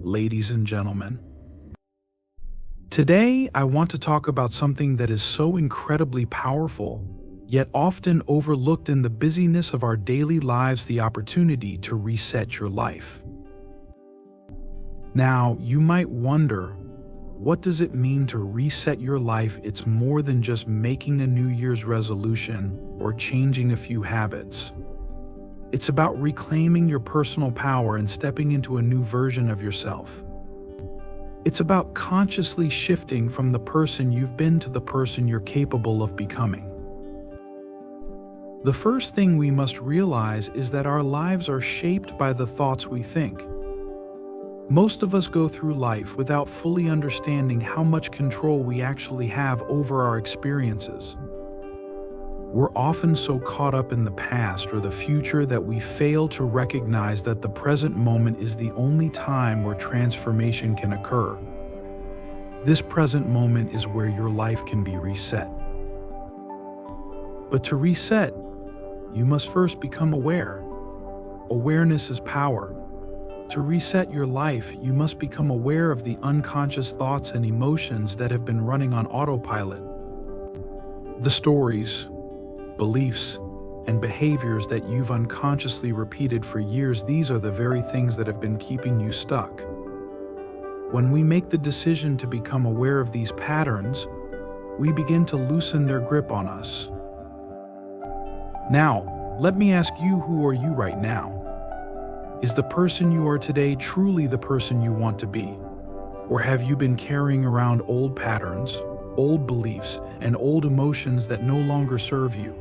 ladies and gentlemen. Today, I want to talk about something that is so incredibly powerful, yet often overlooked in the busyness of our daily lives: the opportunity to reset your life. Now, you might wonder, what does it mean to reset your life? It's more than just making a New Year's resolution or changing a few habits. It's about reclaiming your personal power and stepping into a new version of yourself. It's about consciously shifting from the person you've been to the person you're capable of becoming. The first thing we must realize is that our lives are shaped by the thoughts we think. Most of us go through life without fully understanding how much control we actually have over our experiences. We're often so caught up in the past or the future that we fail to recognize that the present moment is the only time where transformation can occur. This present moment is where your life can be reset. But to reset, you must first become aware. Awareness is power. To reset your life, you must become aware of the unconscious thoughts and emotions that have been running on autopilot. The stories, beliefs, and behaviors that you've unconsciously repeated for years, these are the very things that have been keeping you stuck. When we make the decision to become aware of these patterns, we begin to loosen their grip on us. Now, let me ask you, who are you right now? Is the person you are today truly the person you want to be? Or have you been carrying around old patterns, old beliefs, and old emotions that no longer serve you?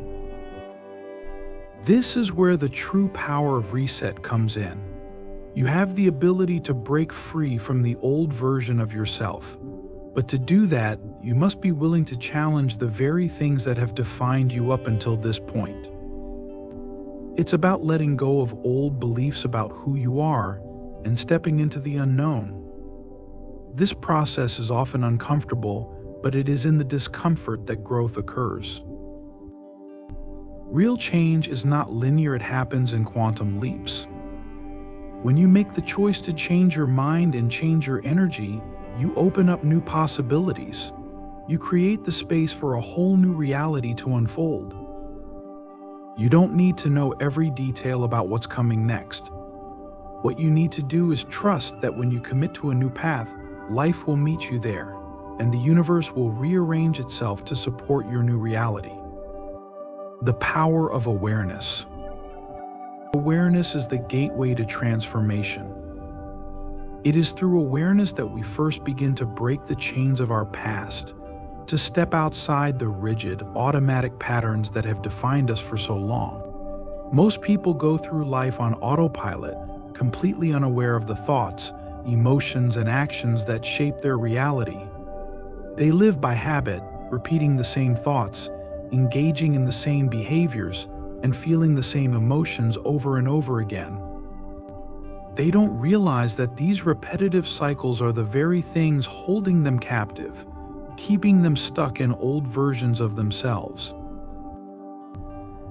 This is where the true power of reset comes in. You have the ability to break free from the old version of yourself. But to do that, you must be willing to challenge the very things that have defined you up until this point. It's about letting go of old beliefs about who you are and stepping into the unknown. This process is often uncomfortable, but it is in the discomfort that growth occurs. Real change is not linear, it happens in quantum leaps. When you make the choice to change your mind and change your energy, you open up new possibilities. You create the space for a whole new reality to unfold. You don't need to know every detail about what's coming next. What you need to do is trust that when you commit to a new path, life will meet you there, and the universe will rearrange itself to support your new reality. The power of awareness. Awareness is the gateway to transformation. It is through awareness that we first begin to break the chains of our past, to step outside the rigid, automatic patterns that have defined us for so long. Most people go through life on autopilot, completely unaware of the thoughts, emotions, and actions that shape their reality. They live by habit, repeating the same thoughts, engaging in the same behaviors, and feeling the same emotions over and over again. They don't realize that these repetitive cycles are the very things holding them captive, keeping them stuck in old versions of themselves.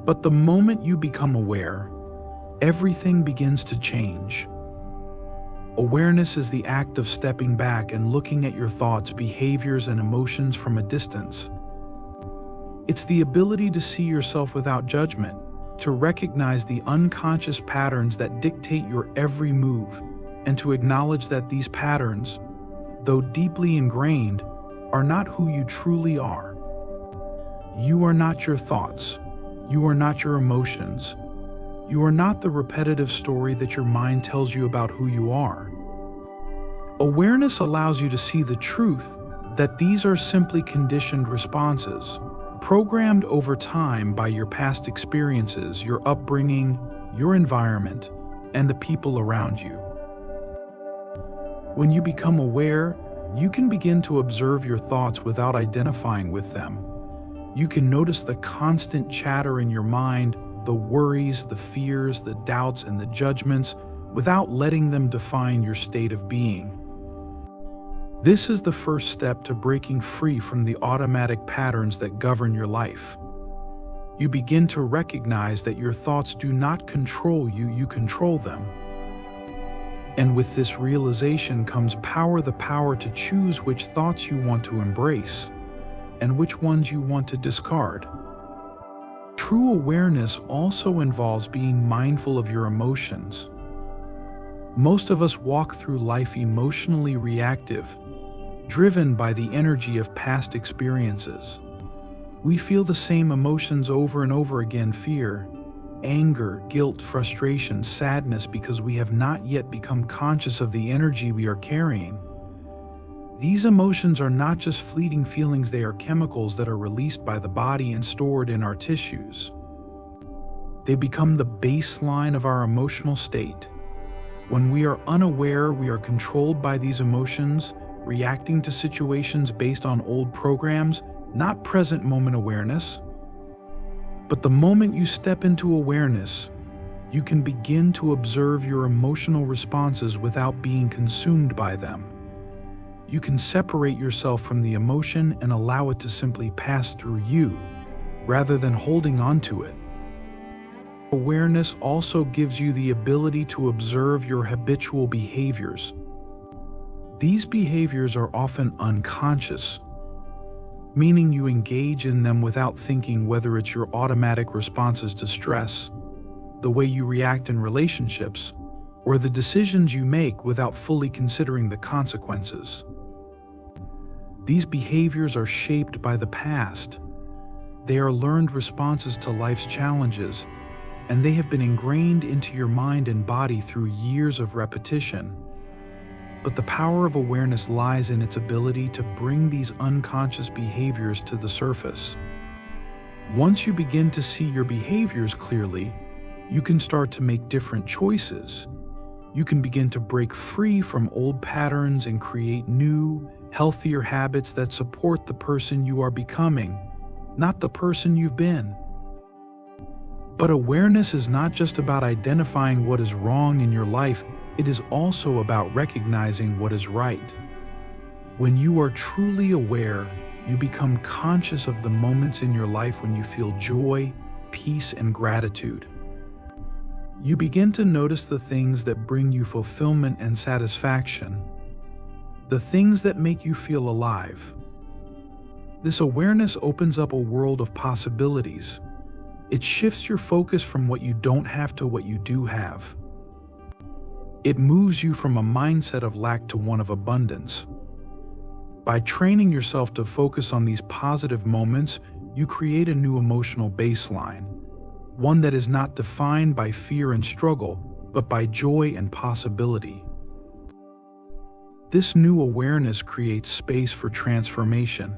But the moment you become aware, everything begins to change. Awareness is the act of stepping back and looking at your thoughts, behaviors, and emotions from a distance. It's the ability to see yourself without judgment, to recognize the unconscious patterns that dictate your every move, and to acknowledge that these patterns, though deeply ingrained, are not who you truly are. You are not your thoughts. You are not your emotions. You are not the repetitive story that your mind tells you about who you are. Awareness allows you to see the truth that these are simply conditioned responses, programmed over time by your past experiences, your upbringing, your environment, and the people around you. When you become aware, you can begin to observe your thoughts without identifying with them. You can notice the constant chatter in your mind, the worries, the fears, the doubts, and the judgments, without letting them define your state of being. This is the first step to breaking free from the automatic patterns that govern your life. You begin to recognize that your thoughts do not control you, you control them. And with this realization comes power, the power to choose which thoughts you want to embrace and which ones you want to discard. True awareness also involves being mindful of your emotions. Most of us walk through life emotionally reactive, driven by the energy of past experiences. We feel the same emotions over and over again: fear, anger, guilt, frustration, sadness, because we have not yet become conscious of the energy we are carrying. These emotions are not just fleeting feelings, they are chemicals that are released by the body and stored in our tissues. They become the baseline of our emotional state. When we are unaware, we are controlled by these emotions, reacting to situations based on old programs, not present moment awareness. But the moment you step into awareness, you can begin to observe your emotional responses without being consumed by them. You can separate yourself from the emotion and allow it to simply pass through you, rather than holding on to it. Awareness also gives you the ability to observe your habitual behaviors. These behaviors are often unconscious, meaning you engage in them without thinking, whether it's your automatic responses to stress, the way you react in relationships, or the decisions you make without fully considering the consequences. These behaviors are shaped by the past. They are learned responses to life's challenges, and they have been ingrained into your mind and body through years of repetition. But the power of awareness lies in its ability to bring these unconscious behaviors to the surface. Once you begin to see your behaviors clearly, you can start to make different choices. You can begin to break free from old patterns and create new, healthier habits that support the person you are becoming, not the person you've been. But awareness is not just about identifying what is wrong in your life, it is also about recognizing what is right. When you are truly aware, you become conscious of the moments in your life when you feel joy, peace, and gratitude. You begin to notice the things that bring you fulfillment and satisfaction, the things that make you feel alive. This awareness opens up a world of possibilities. It shifts your focus from what you don't have to what you do have. It moves you from a mindset of lack to one of abundance. By training yourself to focus on these positive moments, you create a new emotional baseline, one that is not defined by fear and struggle, but by joy and possibility. This new awareness creates space for transformation.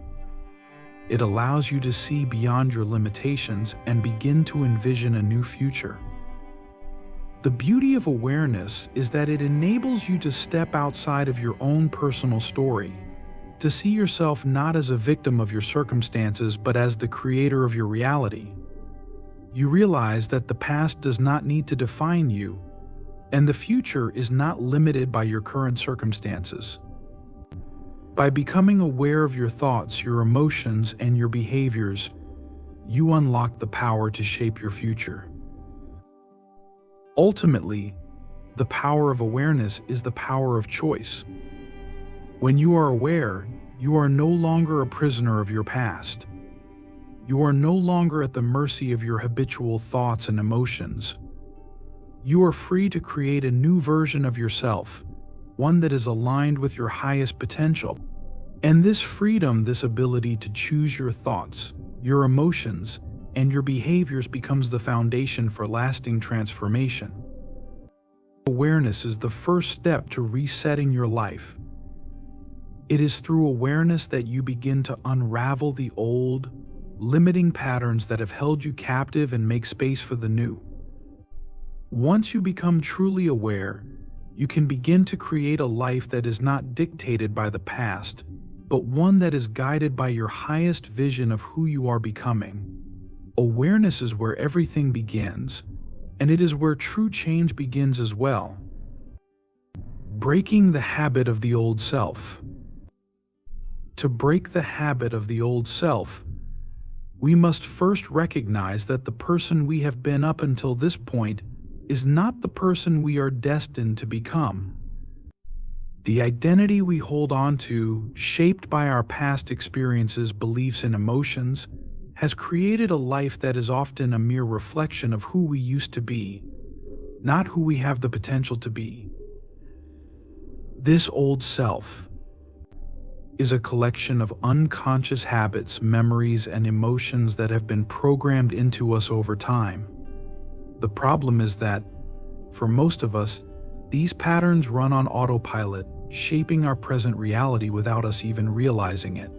It allows you to see beyond your limitations and begin to envision a new future. The beauty of awareness is that it enables you to step outside of your own personal story, to see yourself not as a victim of your circumstances, but as the creator of your reality. You realize that the past does not need to define you, and the future is not limited by your current circumstances. By becoming aware of your thoughts, your emotions, and your behaviors, you unlock the power to shape your future. Ultimately, the power of awareness is the power of choice. When you are aware, you are no longer a prisoner of your past. You are no longer at the mercy of your habitual thoughts and emotions. You are free to create a new version of yourself, one that is aligned with your highest potential. And this freedom, this ability to choose your thoughts, your emotions, and your behaviors becomes the foundation for lasting transformation. Awareness is the first step to resetting your life. It is through awareness that you begin to unravel the old, limiting patterns that have held you captive and make space for the new. Once you become truly aware, you can begin to create a life that is not dictated by the past, but one that is guided by your highest vision of who you are becoming. Awareness is where everything begins, and it is where true change begins as well. Breaking the habit of the old self. To break the habit of the old self, we must first recognize that the person we have been up until this point is not the person we are destined to become. The identity we hold on to, shaped by our past experiences, beliefs, and emotions, has created a life that is often a mere reflection of who we used to be, not who we have the potential to be. This old self is a collection of unconscious habits, memories, and emotions that have been programmed into us over time. The problem is that, for most of us, these patterns run on autopilot, shaping our present reality without us even realizing it.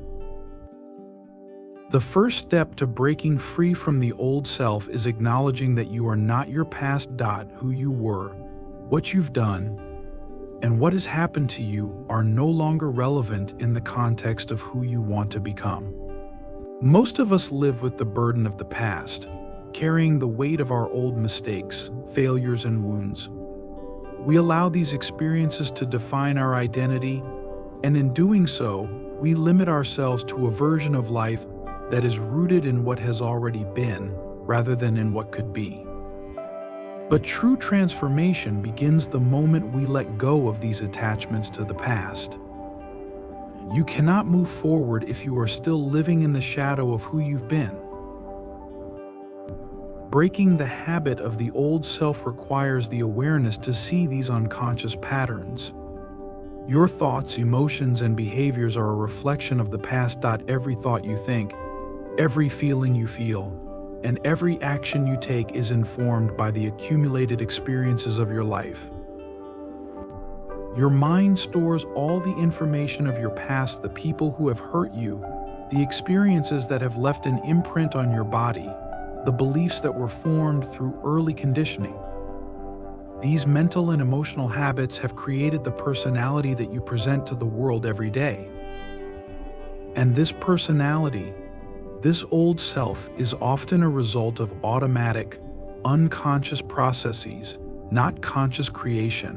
The first step to breaking free from the old self is acknowledging that you are not your past. Who you were, what you've done, and what has happened to you are no longer relevant in the context of who you want to become. Most of us live with the burden of the past, carrying the weight of our old mistakes, failures, and wounds. We allow these experiences to define our identity, and in doing so, we limit ourselves to a version of life that is rooted in what has already been, rather than in what could be. But true transformation begins the moment we let go of these attachments to the past. You cannot move forward if you are still living in the shadow of who you've been. Breaking the habit of the old self requires the awareness to see these unconscious patterns. Your thoughts, emotions, and behaviors are a reflection of the past. Every thought you think, every feeling you feel, and every action you take is informed by the accumulated experiences of your life. Your mind stores all the information of your past, the people who have hurt you, the experiences that have left an imprint on your body, the beliefs that were formed through early conditioning. These mental and emotional habits have created the personality that you present to the world every day. And this personality, this old self, is often a result of automatic, unconscious processes, not conscious creation.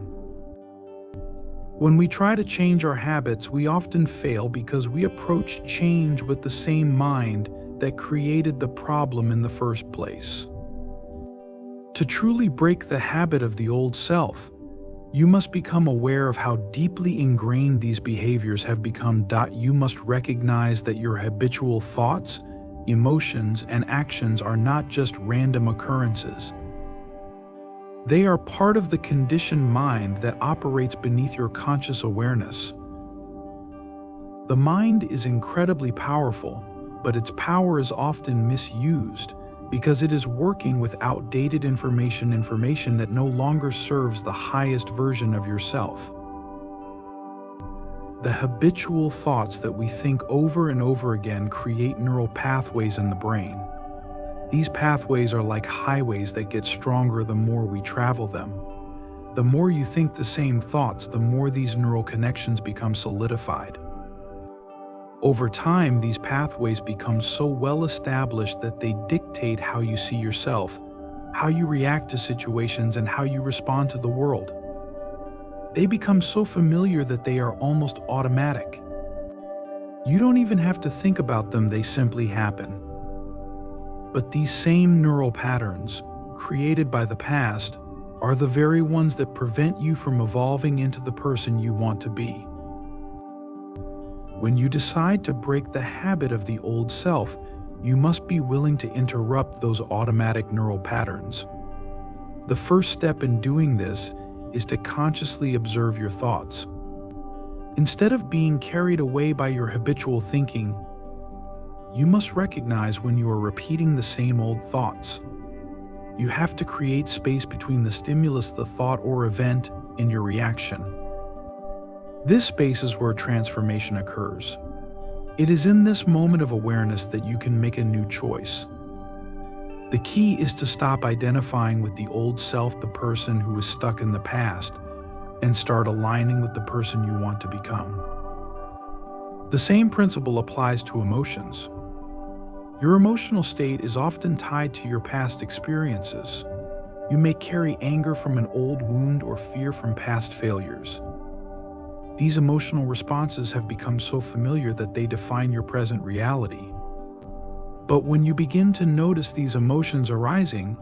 When we try to change our habits, we often fail because we approach change with the same mind that created the problem in the first place. To truly break the habit of the old self, you must become aware of how deeply ingrained these behaviors have become. You must recognize that your habitual thoughts, emotions, and actions are not just random occurrences. They are part of the conditioned mind that operates beneath your conscious awareness. The mind is incredibly powerful, but its power is often misused because it is working with outdated information that no longer serves the highest version of yourself. The habitual thoughts that we think over and over again create neural pathways in the brain. These pathways are like highways that get stronger the more we travel them. The more you think the same thoughts, the more these neural connections become solidified. Over time, these pathways become so well established that they dictate how you see yourself, how you react to situations, and how you respond to the world. They become so familiar that they are almost automatic. You don't even have to think about them, they simply happen. But these same neural patterns, created by the past, are the very ones that prevent you from evolving into the person you want to be. When you decide to break the habit of the old self, you must be willing to interrupt those automatic neural patterns. The first step in doing this is to consciously observe your thoughts. Instead of being carried away by your habitual thinking, you must recognize when you are repeating the same old thoughts. You have to create space between the stimulus, the thought or event, and your reaction. This space is where transformation occurs. It is in this moment of awareness that you can make a new choice. The key is to stop identifying with the old self, the person who is stuck in the past, and start aligning with the person you want to become. The same principle applies to emotions. Your emotional state is often tied to your past experiences. You may carry anger from an old wound or fear from past failures. These emotional responses have become so familiar that they define your present reality. But when you begin to notice these emotions arising,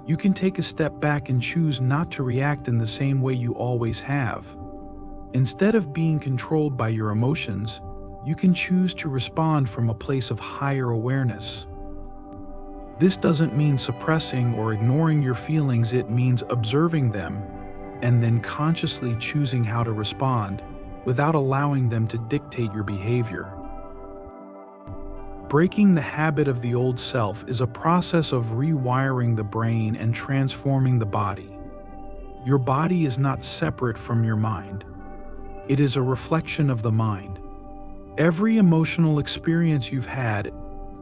you can take a step back and choose not to react in the same way you always have. Instead of being controlled by your emotions, you can choose to respond from a place of higher awareness. This doesn't mean suppressing or ignoring your feelings, it means observing them and then consciously choosing how to respond without allowing them to dictate your behavior. Breaking the habit of the old self is a process of rewiring the brain and transforming the body. Your body is not separate from your mind. It is a reflection of the mind. Every emotional experience you've had,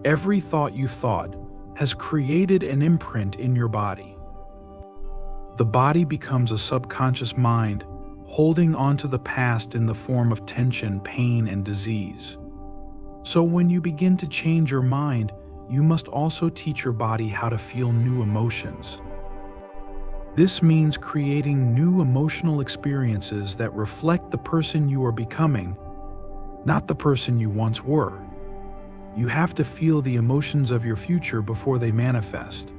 every thought you've thought, has created an imprint in your body. The body becomes a subconscious mind, holding on to the past in the form of tension, pain, and disease. So when you begin to change your mind, you must also teach your body how to feel new emotions. This means creating new emotional experiences that reflect the person you are becoming, not the person you once were. You have to feel the emotions of your future before they manifest.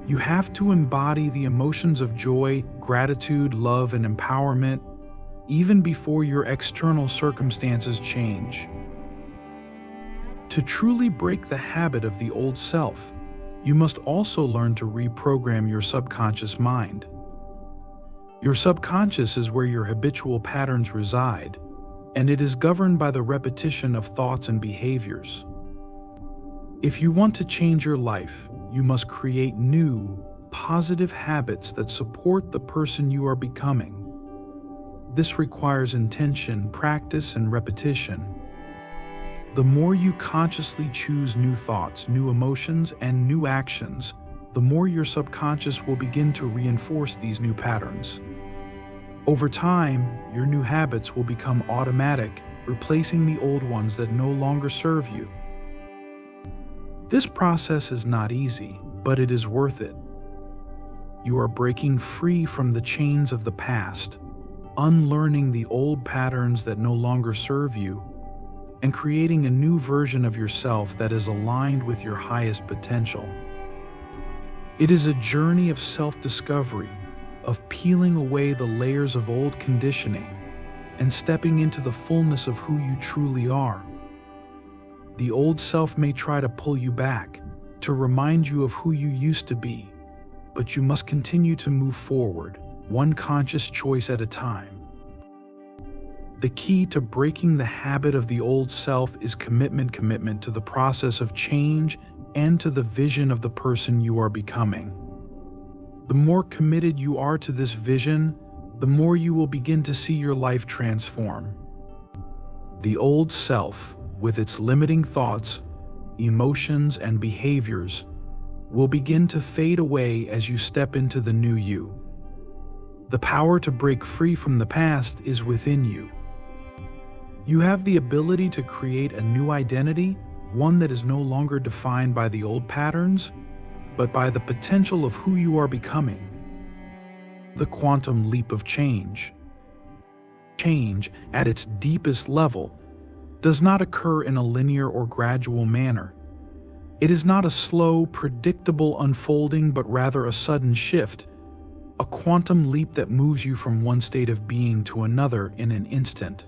You have to embody the emotions of joy, gratitude, love, and empowerment, even before your external circumstances change. To truly break the habit of the old self, you must also learn to reprogram your subconscious mind. Your subconscious is where your habitual patterns reside, and it is governed by the repetition of thoughts and behaviors. If you want to change your life, you must create new, positive habits that support the person you are becoming. This requires intention, practice, and repetition. The more you consciously choose new thoughts, new emotions, and new actions, the more your subconscious will begin to reinforce these new patterns. Over time, your new habits will become automatic, replacing the old ones that no longer serve you. This process is not easy, but it is worth it. You are breaking free from the chains of the past, unlearning the old patterns that no longer serve you, and creating a new version of yourself that is aligned with your highest potential. It is a journey of self-discovery, of peeling away the layers of old conditioning and stepping into the fullness of who you truly are. The old self may try to pull you back, to remind you of who you used to be, but you must continue to move forward, one conscious choice at a time. The key to breaking the habit of the old self is commitment to the process of change and to the vision of the person you are becoming. The more committed you are to this vision, the more you will begin to see your life transform. The old self, with its limiting thoughts, emotions, and behaviors, will begin to fade away as you step into the new you. The power to break free from the past is within you. You have the ability to create a new identity, one that is no longer defined by the old patterns, but by the potential of who you are becoming. The quantum leap of change. Change, at its deepest level, does not occur in a linear or gradual manner. It is not a slow, predictable unfolding, but rather a sudden shift, a quantum leap that moves you from one state of being to another in an instant.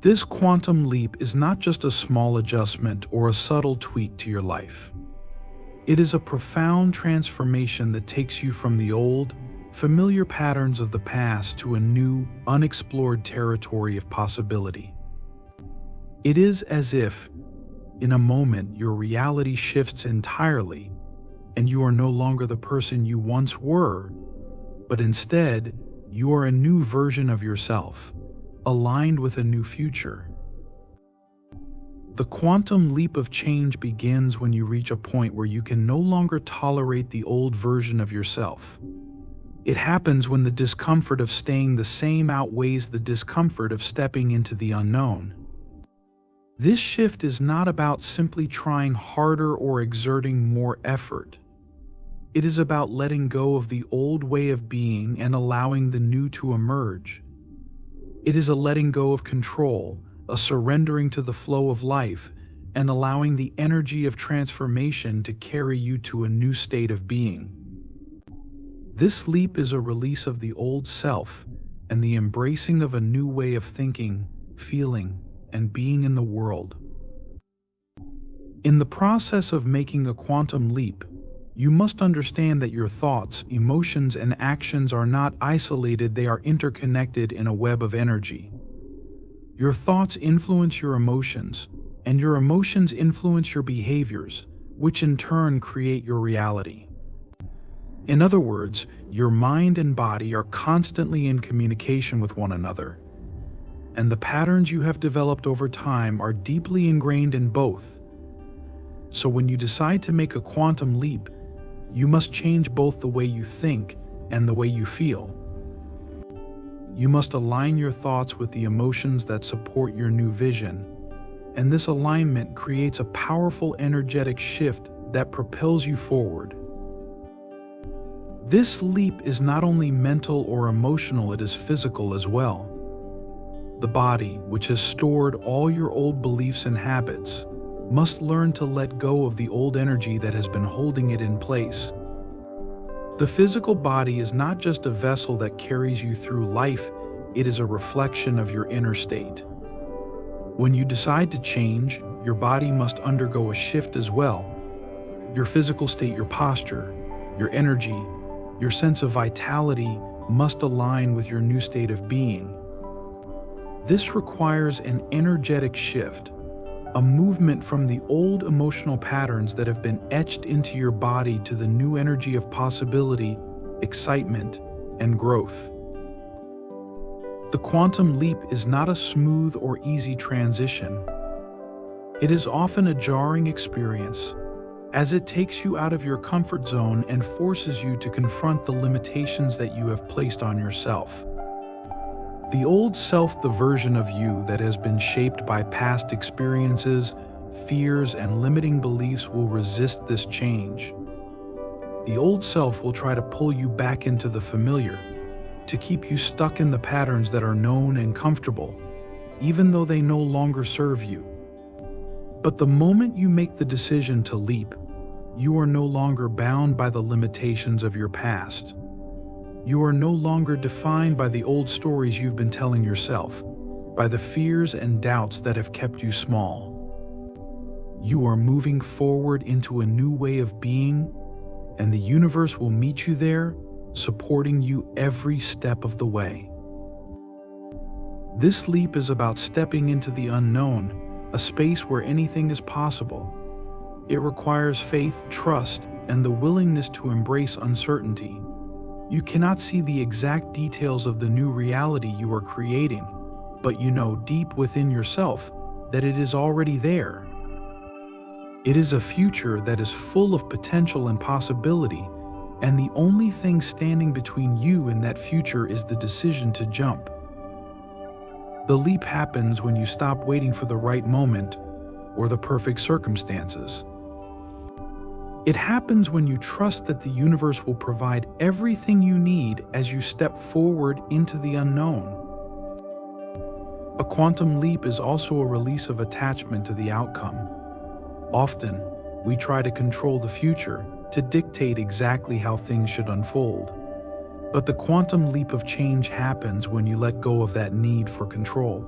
This quantum leap is not just a small adjustment or a subtle tweak to your life. It is a profound transformation that takes you from the old, familiar patterns of the past to a new, unexplored territory of possibility. It is as if, in a moment, your reality shifts entirely, and you are no longer the person you once were, but instead, you are a new version of yourself, aligned with a new future. The quantum leap of change begins when you reach a point where you can no longer tolerate the old version of yourself. It happens when the discomfort of staying the same outweighs the discomfort of stepping into the unknown. This shift is not about simply trying harder or exerting more effort. It is about letting go of the old way of being and allowing the new to emerge. It is a letting go of control, a surrendering to the flow of life, and allowing the energy of transformation to carry you to a new state of being. This leap is a release of the old self and the embracing of a new way of thinking, feeling, and being in the world. In the process of making a quantum leap, you must understand that your thoughts, emotions, and actions are not isolated, they are interconnected in a web of energy. Your thoughts influence your emotions, and your emotions influence your behaviors, which in turn create your reality. In other words, your mind and body are constantly in communication with one another, and the patterns you have developed over time are deeply ingrained in both. So when you decide to make a quantum leap, you must change both the way you think and the way you feel. You must align your thoughts with the emotions that support your new vision, and this alignment creates a powerful energetic shift that propels you forward. This leap is not only mental or emotional, it is physical as well. The body, which has stored all your old beliefs and habits, must learn to let go of the old energy that has been holding it in place. The physical body is not just a vessel that carries you through life, it is a reflection of your inner state. When you decide to change, your body must undergo a shift as well. Your physical state, your posture, your energy, your sense of vitality must align with your new state of being. This requires an energetic shift, a movement from the old emotional patterns that have been etched into your body to the new energy of possibility, excitement, and growth. The quantum leap is not a smooth or easy transition. It is often a jarring experience, as it takes you out of your comfort zone and forces you to confront the limitations that you have placed on yourself. The old self, the version of you that has been shaped by past experiences, fears, and limiting beliefs, will resist this change. The old self will try to pull you back into the familiar, to keep you stuck in the patterns that are known and comfortable, even though they no longer serve you. But the moment you make the decision to leap, you are no longer bound by the limitations of your past. You are no longer defined by the old stories you've been telling yourself, by the fears and doubts that have kept you small. You are moving forward into a new way of being, and the universe will meet you there, supporting you every step of the way. This leap is about stepping into the unknown, a space where anything is possible. It requires faith, trust, and the willingness to embrace uncertainty. You cannot see the exact details of the new reality you are creating, but you know deep within yourself that it is already there. It is a future that is full of potential and possibility, and the only thing standing between you and that future is the decision to jump. The leap happens when you stop waiting for the right moment or the perfect circumstances. It happens when you trust that the universe will provide everything you need as you step forward into the unknown. A quantum leap is also a release of attachment to the outcome. Often, we try to control the future, to dictate exactly how things should unfold. But the quantum leap of change happens when you let go of that need for control.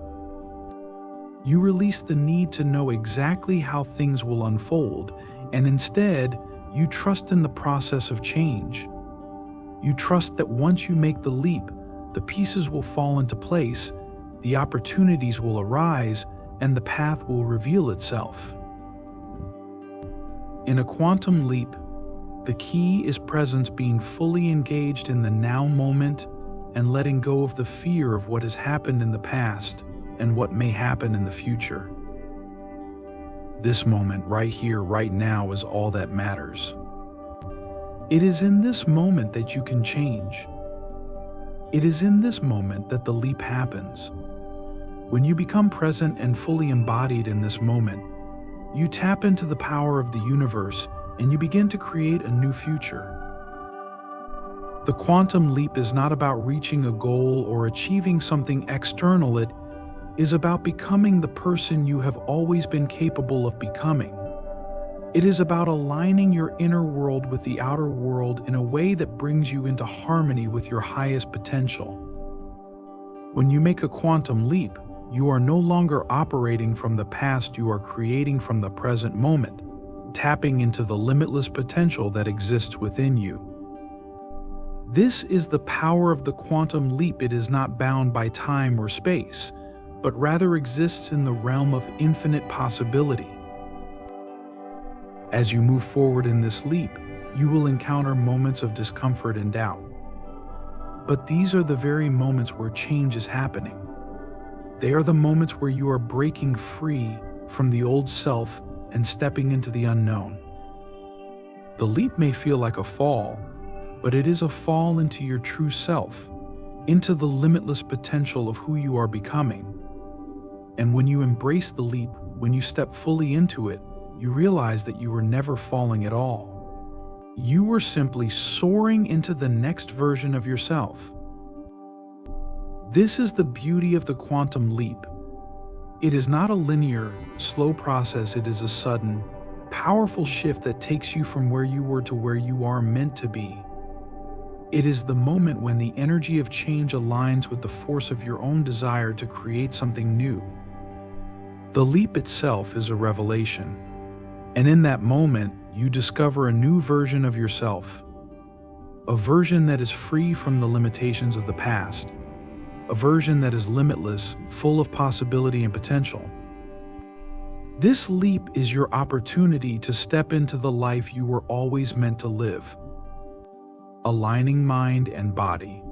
You release the need to know exactly how things will unfold, and instead, you trust in the process of change. You trust that once you make the leap, the pieces will fall into place, the opportunities will arise, and the path will reveal itself. In a quantum leap, the key is presence, being fully engaged in the now moment and letting go of the fear of what has happened in the past and what may happen in the future. This moment, right here, right now, is all that matters. It is in this moment that you can change. It is in this moment that the leap happens. When you become present and fully embodied in this moment, you tap into the power of the universe and you begin to create a new future. The quantum leap is not about reaching a goal or achieving something external. It is about becoming the person you have always been capable of becoming. It is about aligning your inner world with the outer world in a way that brings you into harmony with your highest potential. When you make a quantum leap, you are no longer operating from the past, you are creating from the present moment, tapping into the limitless potential that exists within you. This is the power of the quantum leap. It is not bound by time or space, but rather exists in the realm of infinite possibility. As you move forward in this leap, you will encounter moments of discomfort and doubt. But these are the very moments where change is happening. They are the moments where you are breaking free from the old self and stepping into the unknown. The leap may feel like a fall, but it is a fall into your true self, into the limitless potential of who you are becoming. And when you embrace the leap, when you step fully into it, you realize that you were never falling at all. You were simply soaring into the next version of yourself. This is the beauty of the quantum leap. It is not a linear, slow process. It is a sudden, powerful shift that takes you from where you were to where you are meant to be. It is the moment when the energy of change aligns with the force of your own desire to create something new. The leap itself is a revelation, and in that moment, you discover a new version of yourself, a version that is free from the limitations of the past, a version that is limitless, full of possibility and potential. This leap is your opportunity to step into the life you were always meant to live. Aligning mind and body.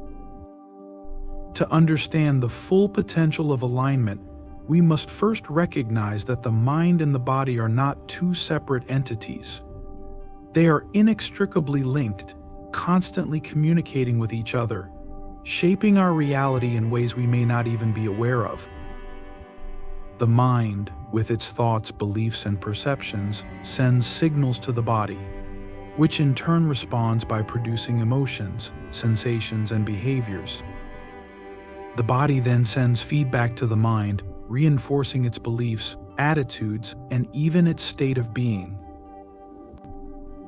To understand the full potential of alignment, we must first recognize that the mind and the body are not two separate entities. They are inextricably linked, constantly communicating with each other, shaping our reality in ways we may not even be aware of. The mind, with its thoughts, beliefs, and perceptions, sends signals to the body, which in turn responds by producing emotions, sensations, and behaviors. The body then sends feedback to the mind, reinforcing its beliefs, attitudes, and even its state of being.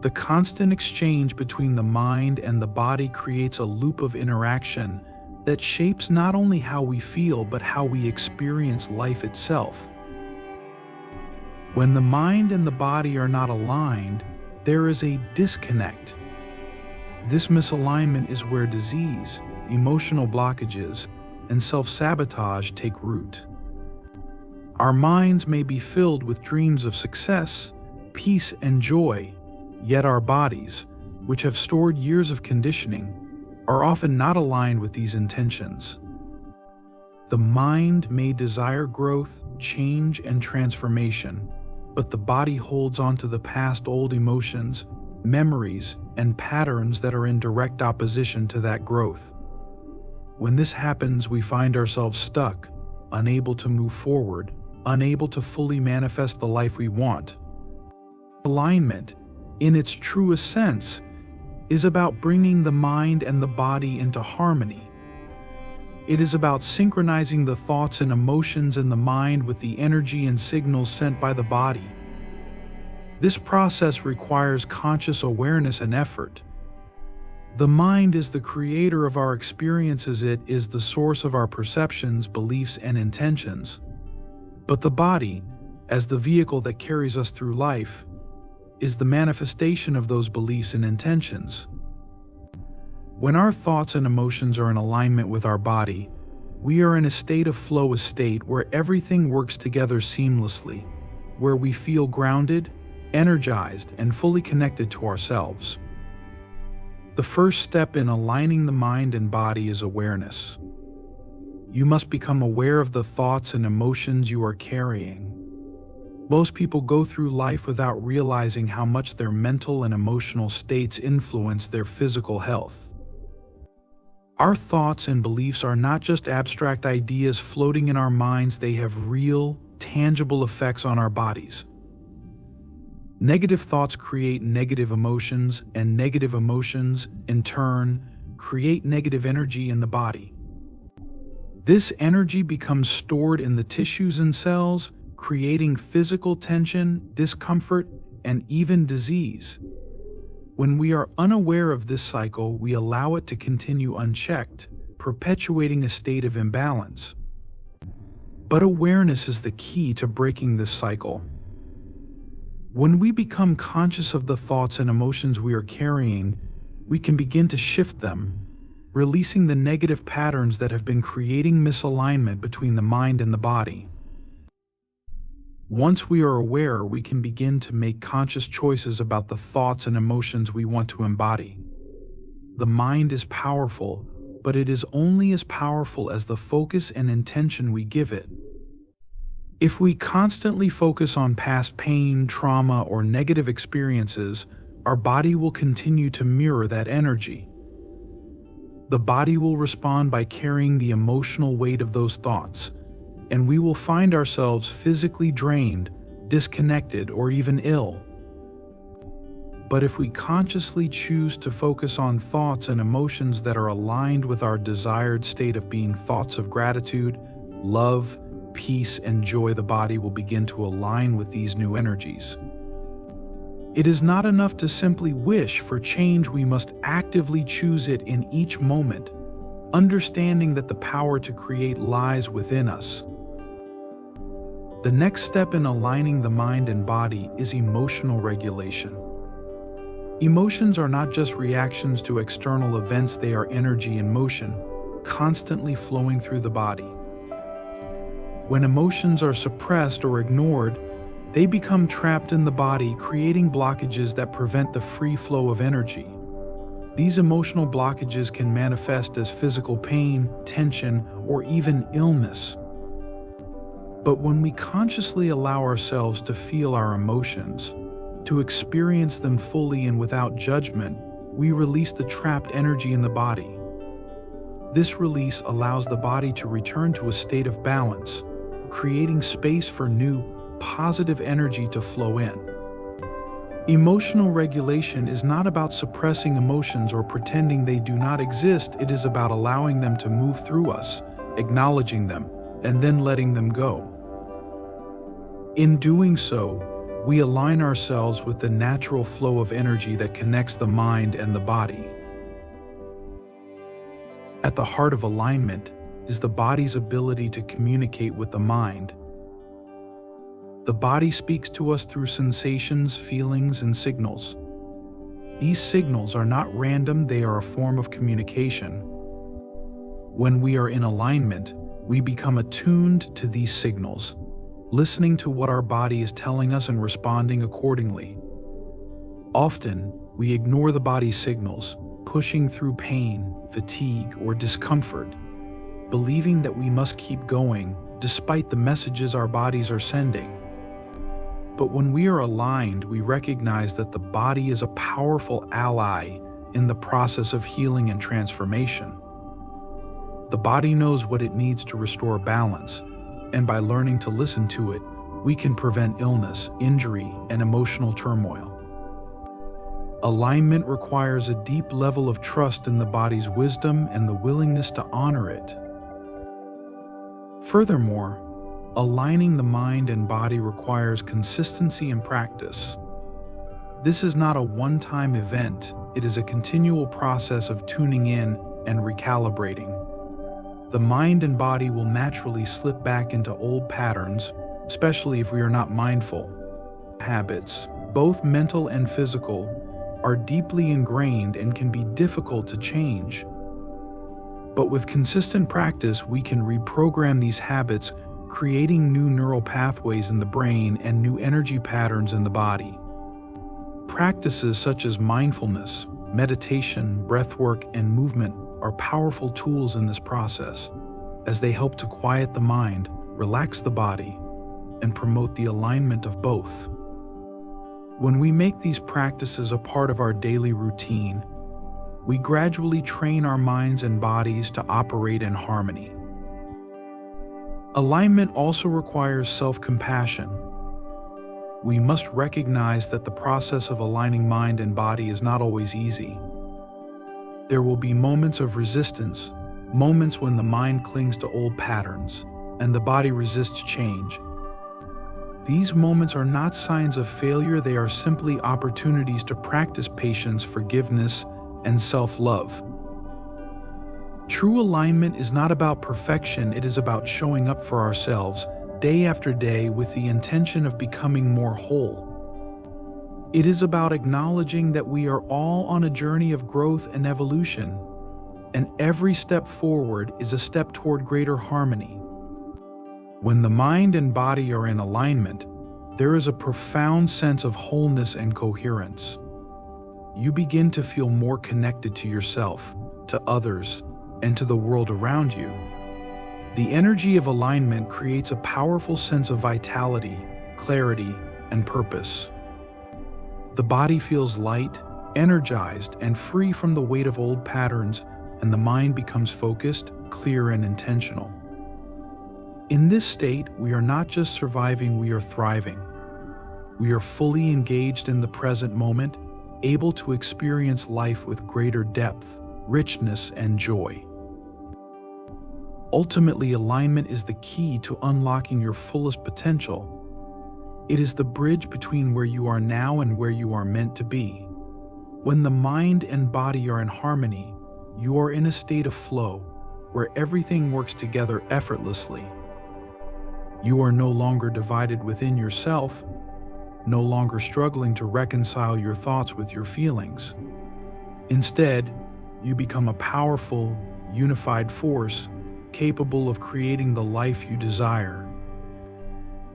The constant exchange between the mind and the body creates a loop of interaction that shapes not only how we feel but how we experience life itself. When the mind and the body are not aligned, there is a disconnect. This misalignment is where disease, emotional blockages, and self-sabotage take root. Our minds may be filled with dreams of success, peace, and joy, yet our bodies, which have stored years of conditioning, are often not aligned with these intentions. The mind may desire growth, change, and transformation, but the body holds on to the past old emotions, memories, and patterns that are in direct opposition to that growth. When this happens, we find ourselves stuck, unable to move forward, unable to fully manifest the life we want. Alignment, in its truest sense, is about bringing the mind and the body into harmony. It is about synchronizing the thoughts and emotions in the mind with the energy and signals sent by the body. This process requires conscious awareness and effort. The mind is the creator of our experiences. It is the source of our perceptions, beliefs, and intentions. But the body, as the vehicle that carries us through life, is the manifestation of those beliefs and intentions. When our thoughts and emotions are in alignment with our body, we are in a state of flow, a state where everything works together seamlessly, where we feel grounded, energized, and fully connected to ourselves. The first step in aligning the mind and body is awareness. You must become aware of the thoughts and emotions you are carrying. Most people go through life without realizing how much their mental and emotional states influence their physical health. Our thoughts and beliefs are not just abstract ideas floating in our minds, they have real, tangible effects on our bodies. Negative thoughts create negative emotions, and negative emotions, in turn, create negative energy in the body. This energy becomes stored in the tissues and cells, creating physical tension, discomfort, and even disease. When we are unaware of this cycle, we allow it to continue unchecked, perpetuating a state of imbalance. But awareness is the key to breaking this cycle. When we become conscious of the thoughts and emotions we are carrying, we can begin to shift them, releasing the negative patterns that have been creating misalignment between the mind and the body. Once we are aware, we can begin to make conscious choices about the thoughts and emotions we want to embody. The mind is powerful, but it is only as powerful as the focus and intention we give it. If we constantly focus on past pain, trauma, or negative experiences, our body will continue to mirror that energy. The body will respond by carrying the emotional weight of those thoughts, and we will find ourselves physically drained, disconnected, or even ill. But if we consciously choose to focus on thoughts and emotions that are aligned with our desired state of being, thoughts of gratitude, love, peace, and joy, the body will begin to align with these new energies. It is not enough to simply wish for change, we must actively choose it in each moment, understanding that the power to create lies within us. The next step in aligning the mind and body is emotional regulation. Emotions are not just reactions to external events, they are energy in motion, constantly flowing through the body. When emotions are suppressed or ignored, they become trapped in the body, creating blockages that prevent the free flow of energy. These emotional blockages can manifest as physical pain, tension, or even illness. But when we consciously allow ourselves to feel our emotions, to experience them fully and without judgment, we release the trapped energy in the body. This release allows the body to return to a state of balance, creating space for new, positive energy to flow in. Emotional regulation is not about suppressing emotions or pretending they do not exist. It is about allowing them to move through us, acknowledging them, and then letting them go. In doing so, we align ourselves with the natural flow of energy that connects the mind and the body. At the heart of alignment is the body's ability to communicate with the mind. The body speaks to us through sensations, feelings, and signals. These signals are not random, they are a form of communication. When we are in alignment, we become attuned to these signals, listening to what our body is telling us and responding accordingly. Often, we ignore the body's signals, pushing through pain, fatigue, or discomfort, believing that we must keep going despite the messages our bodies are sending. But when we are aligned, we recognize that the body is a powerful ally in the process of healing and transformation. The body knows what it needs to restore balance, and by learning to listen to it, we can prevent illness, injury, and emotional turmoil. Alignment requires a deep level of trust in the body's wisdom and the willingness to honor it. Furthermore, aligning the mind and body requires consistency and practice. This is not a one-time event, it is a continual process of tuning in and recalibrating. The mind and body will naturally slip back into old patterns, especially if we are not mindful. Habits, both mental and physical, are deeply ingrained and can be difficult to change. But with consistent practice, we can reprogram these habits, creating new neural pathways in the brain and new energy patterns in the body. Practices such as mindfulness, meditation, breathwork, and movement are powerful tools in this process, as they help to quiet the mind, relax the body, and promote the alignment of both. When we make these practices a part of our daily routine, we gradually train our minds and bodies to operate in harmony. Alignment also requires self-compassion. We must recognize that the process of aligning mind and body is not always easy. There will be moments of resistance, moments when the mind clings to old patterns, and the body resists change. These moments are not signs of failure, they are simply opportunities to practice patience, forgiveness, and self-love. True alignment is not about perfection, it is about showing up for ourselves day after day with the intention of becoming more whole. It is about acknowledging that we are all on a journey of growth and evolution, and every step forward is a step toward greater harmony. When the mind and body are in alignment, there is a profound sense of wholeness and coherence. You begin to feel more connected to yourself, to others, and to the world around you. The energy of alignment creates a powerful sense of vitality, clarity, and purpose. The body feels light, energized, and free from the weight of old patterns, and the mind becomes focused, clear, and intentional. In this state, we are not just surviving, we are thriving. We are fully engaged in the present moment, able to experience life with greater depth, richness, and joy. Ultimately, alignment is the key to unlocking your fullest potential. It is the bridge between where you are now and where you are meant to be. When the mind and body are in harmony, you are in a state of flow, where everything works together effortlessly. You are no longer divided within yourself, no longer struggling to reconcile your thoughts with your feelings. Instead, you become a powerful, unified force, capable of creating the life you desire.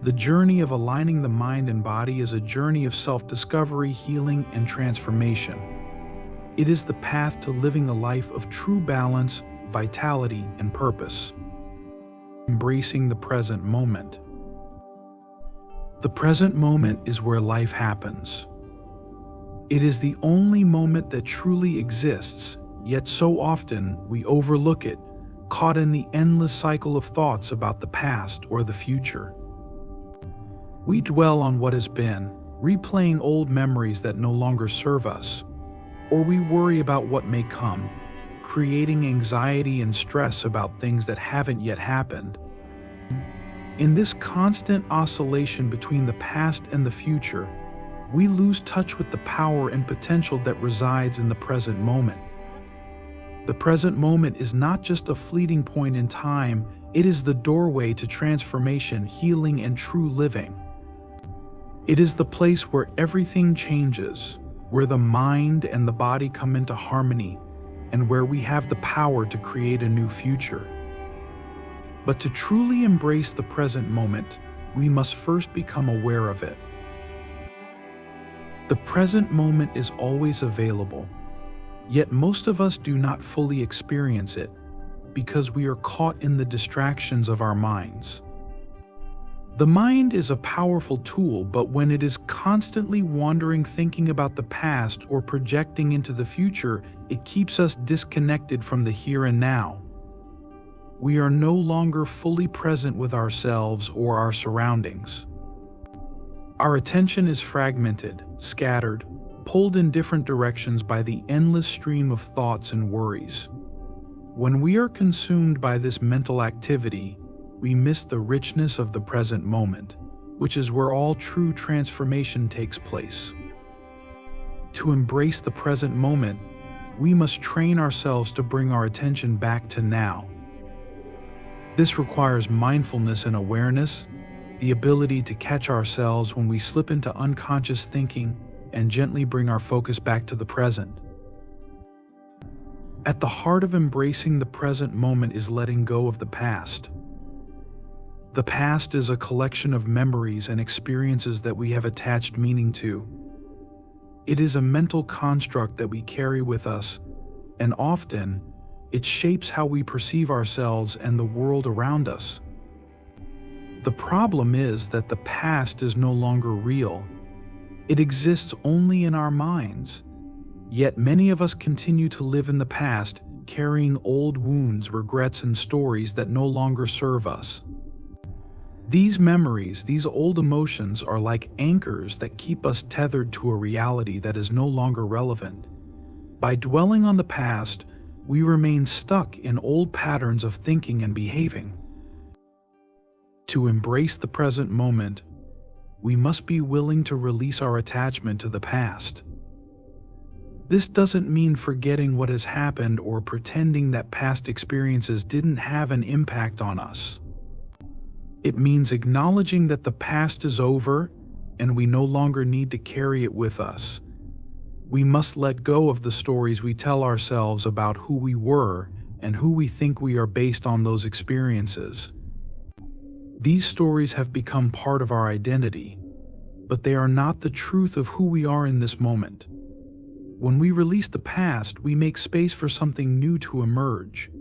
The journey of aligning the mind and body is a journey of self-discovery, healing, and transformation. It is the path to living a life of true balance, vitality, and purpose. Embracing the present moment. The present moment is where life happens. It is the only moment that truly exists, yet so often we overlook it, caught in the endless cycle of thoughts about the past or the future. We dwell on what has been, replaying old memories that no longer serve us, or we worry about what may come, creating anxiety and stress about things that haven't yet happened. In this constant oscillation between the past and the future, we lose touch with the power and potential that resides in the present moment. The present moment is not just a fleeting point in time, it is the doorway to transformation, healing, and true living. It is the place where everything changes, where the mind and the body come into harmony, and where we have the power to create a new future. But to truly embrace the present moment, we must first become aware of it. The present moment is always available, yet most of us do not fully experience it because we are caught in the distractions of our minds. The mind is a powerful tool, but when it is constantly wandering, thinking about the past or projecting into the future, it keeps us disconnected from the here and now. We are no longer fully present with ourselves or our surroundings. Our attention is fragmented, scattered, pulled in different directions by the endless stream of thoughts and worries. When we are consumed by this mental activity, we miss the richness of the present moment, which is where all true transformation takes place. To embrace the present moment, we must train ourselves to bring our attention back to now. This requires mindfulness and awareness, the ability to catch ourselves when we slip into unconscious thinking, and gently bring our focus back to the present. At the heart of embracing the present moment is letting go of the past. The past is a collection of memories and experiences that we have attached meaning to. It is a mental construct that we carry with us, and often, it shapes how we perceive ourselves and the world around us. The problem is that the past is no longer real. It exists only in our minds. Yet many of us continue to live in the past, carrying old wounds, regrets, and stories that no longer serve us. These memories, these old emotions, are like anchors that keep us tethered to a reality that is no longer relevant. By dwelling on the past, we remain stuck in old patterns of thinking and behaving. To embrace the present moment, we must be willing to release our attachment to the past. This doesn't mean forgetting what has happened or pretending that past experiences didn't have an impact on us. It means acknowledging that the past is over and we no longer need to carry it with us. We must let go of the stories we tell ourselves about who we were and who we think we are based on those experiences. These stories have become part of our identity, but they are not the truth of who we are in this moment. When we release the past, we make space for something new to emerge.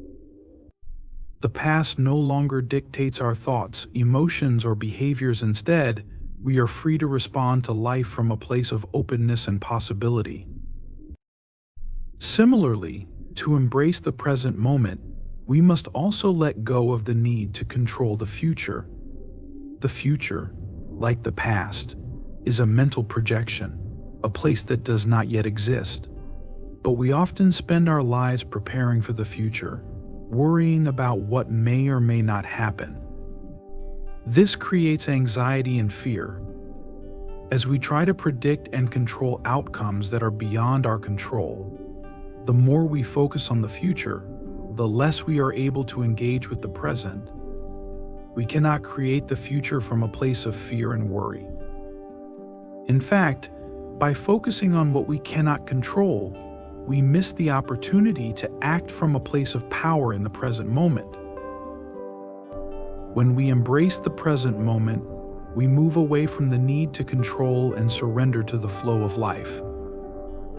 The past no longer dictates our thoughts, emotions, or behaviors. Instead, we are free to respond to life from a place of openness and possibility. Similarly, to embrace the present moment, we must also let go of the need to control the future. The future, like the past, is a mental projection, a place that does not yet exist. But we often spend our lives preparing for the future, worrying about what may or may not happen. This creates anxiety and fear. As we try to predict and control outcomes that are beyond our control, the more we focus on the future, the less we are able to engage with the present. We cannot create the future from a place of fear and worry. In fact, by focusing on what we cannot control, we miss the opportunity to act from a place of power in the present moment. When we embrace the present moment, we move away from the need to control and surrender to the flow of life.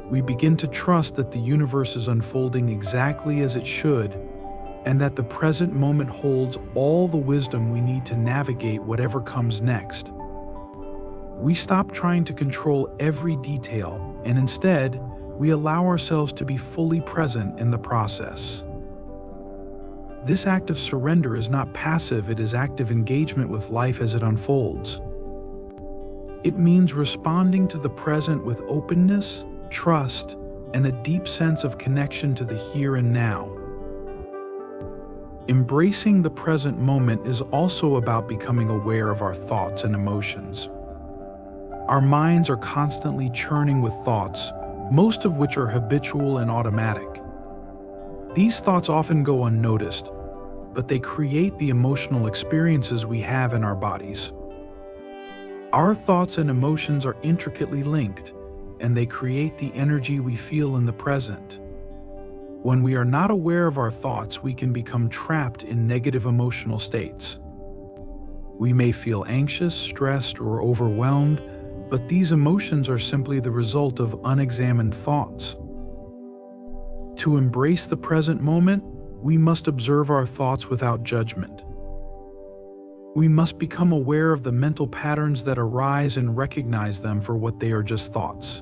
We begin to trust that the universe is unfolding exactly as it should, and that the present moment holds all the wisdom we need to navigate whatever comes next. We stop trying to control every detail, and instead, we allow ourselves to be fully present in the process. This act of surrender is not passive, it is active engagement with life as it unfolds. It means responding to the present with openness, trust, and a deep sense of connection to the here and now. Embracing the present moment is also about becoming aware of our thoughts and emotions. Our minds are constantly churning with thoughts, most of which are habitual and automatic. These thoughts often go unnoticed, but they create the emotional experiences we have in our bodies. Our thoughts and emotions are intricately linked, and they create the energy we feel in the present. When we are not aware of our thoughts, we can become trapped in negative emotional states. We may feel anxious, stressed, or overwhelmed, but these emotions are simply the result of unexamined thoughts. To embrace the present moment, we must observe our thoughts without judgment. We must become aware of the mental patterns that arise and recognize them for what they are: just thoughts.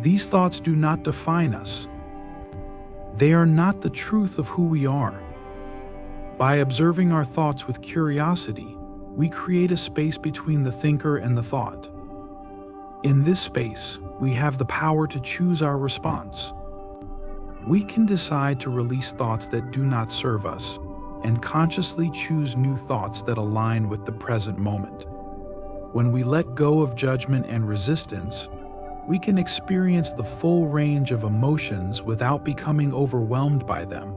These thoughts do not define us. They are not the truth of who we are. By observing our thoughts with curiosity, we create a space between the thinker and the thought. In this space, we have the power to choose our response. We can decide to release thoughts that do not serve us and consciously choose new thoughts that align with the present moment. When we let go of judgment and resistance, we can experience the full range of emotions without becoming overwhelmed by them.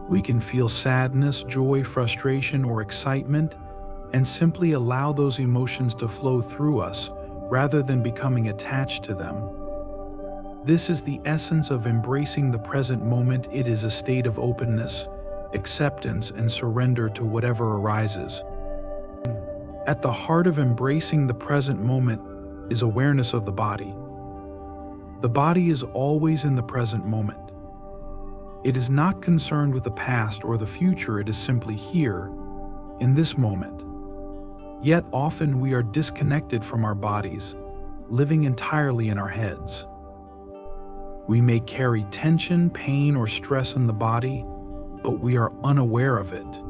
We can feel sadness, joy, frustration, or excitement, and simply allow those emotions to flow through us rather than becoming attached to them. This is the essence of embracing the present moment. It is a state of openness, acceptance, and surrender to whatever arises. At the heart of embracing the present moment is awareness of the body. The body is always in the present moment. It is not concerned with the past or the future, it is simply here, in this moment. Yet often we are disconnected from our bodies, living entirely in our heads. We may carry tension, pain, or stress in the body, but we are unaware of it.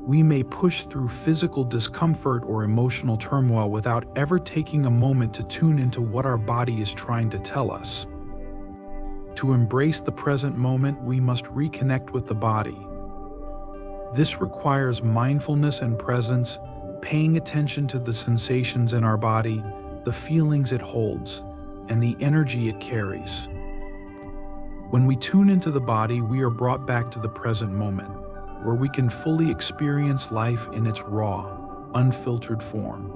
We may push through physical discomfort or emotional turmoil without ever taking a moment to tune into what our body is trying to tell us. To embrace the present moment, we must reconnect with the body. This requires mindfulness and presence, paying attention to the sensations in our body, the feelings it holds, and the energy it carries. When we tune into the body, we are brought back to the present moment, where we can fully experience life in its raw, unfiltered form.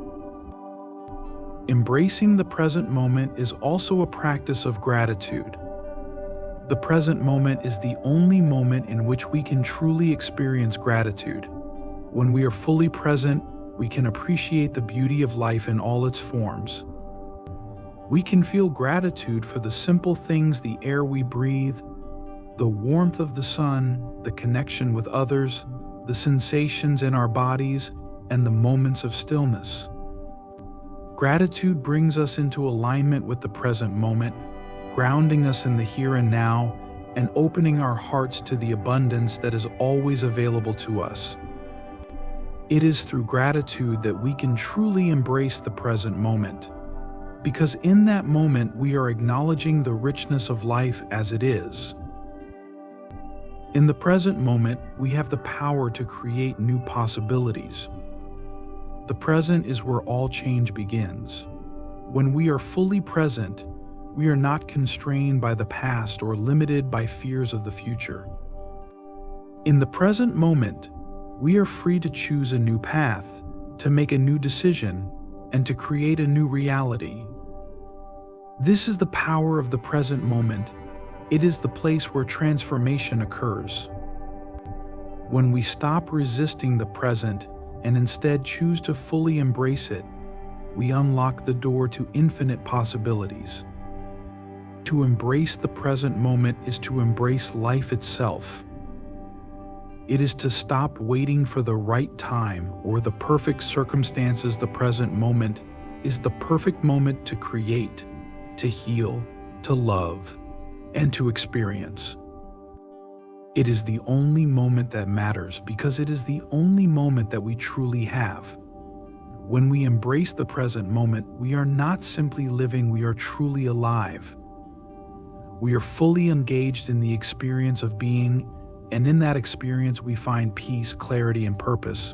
Embracing the present moment is also a practice of gratitude. The present moment is the only moment in which we can truly experience gratitude. When we are fully present, we can appreciate the beauty of life in all its forms. We can feel gratitude for the simple things: the air we breathe, the warmth of the sun, the connection with others, the sensations in our bodies, and the moments of stillness. Gratitude brings us into alignment with the present moment, grounding us in the here and now, and opening our hearts to the abundance that is always available to us. It is through gratitude that we can truly embrace the present moment, because in that moment we are acknowledging the richness of life as it is. In the present moment, we have the power to create new possibilities. The present is where all change begins. When we are fully present, we are not constrained by the past or limited by fears of the future. In the present moment, we are free to choose a new path, to make a new decision, and to create a new reality. This is the power of the present moment. It is the place where transformation occurs. When we stop resisting the present and instead choose to fully embrace it, we unlock the door to infinite possibilities. To embrace the present moment is to embrace life itself. It is to stop waiting for the right time or the perfect circumstances. The present moment is the perfect moment to create, to heal, to love, and to experience. It is the only moment that matters because it is the only moment that we truly have. When we embrace the present moment, we are not simply living, we are truly alive. We are fully engaged in the experience of being, and in that experience we find peace, clarity, and purpose.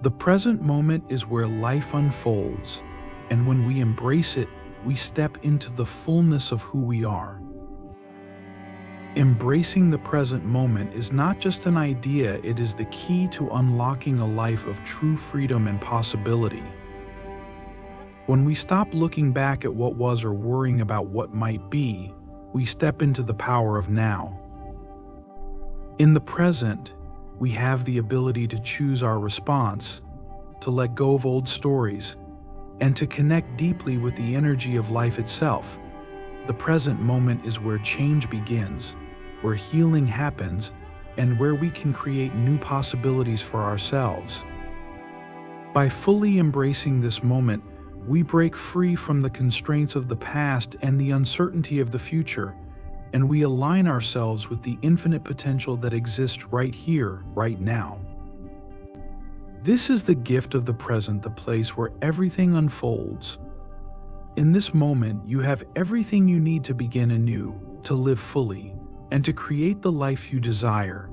The present moment is where life unfolds, and when we embrace it, we step into the fullness of who we are. Embracing the present moment is not just an idea, it is the key to unlocking a life of true freedom and possibility. When we stop looking back at what was or worrying about what might be, we step into the power of now. In the present, we have the ability to choose our response, to let go of old stories, and to connect deeply with the energy of life itself. The present moment is where change begins, where healing happens, and where we can create new possibilities for ourselves. By fully embracing this moment, we break free from the constraints of the past and the uncertainty of the future, and we align ourselves with the infinite potential that exists right here, right now. This is the gift of the present, the place where everything unfolds. In this moment, you have everything you need to begin anew, to live fully, and to create the life you desire.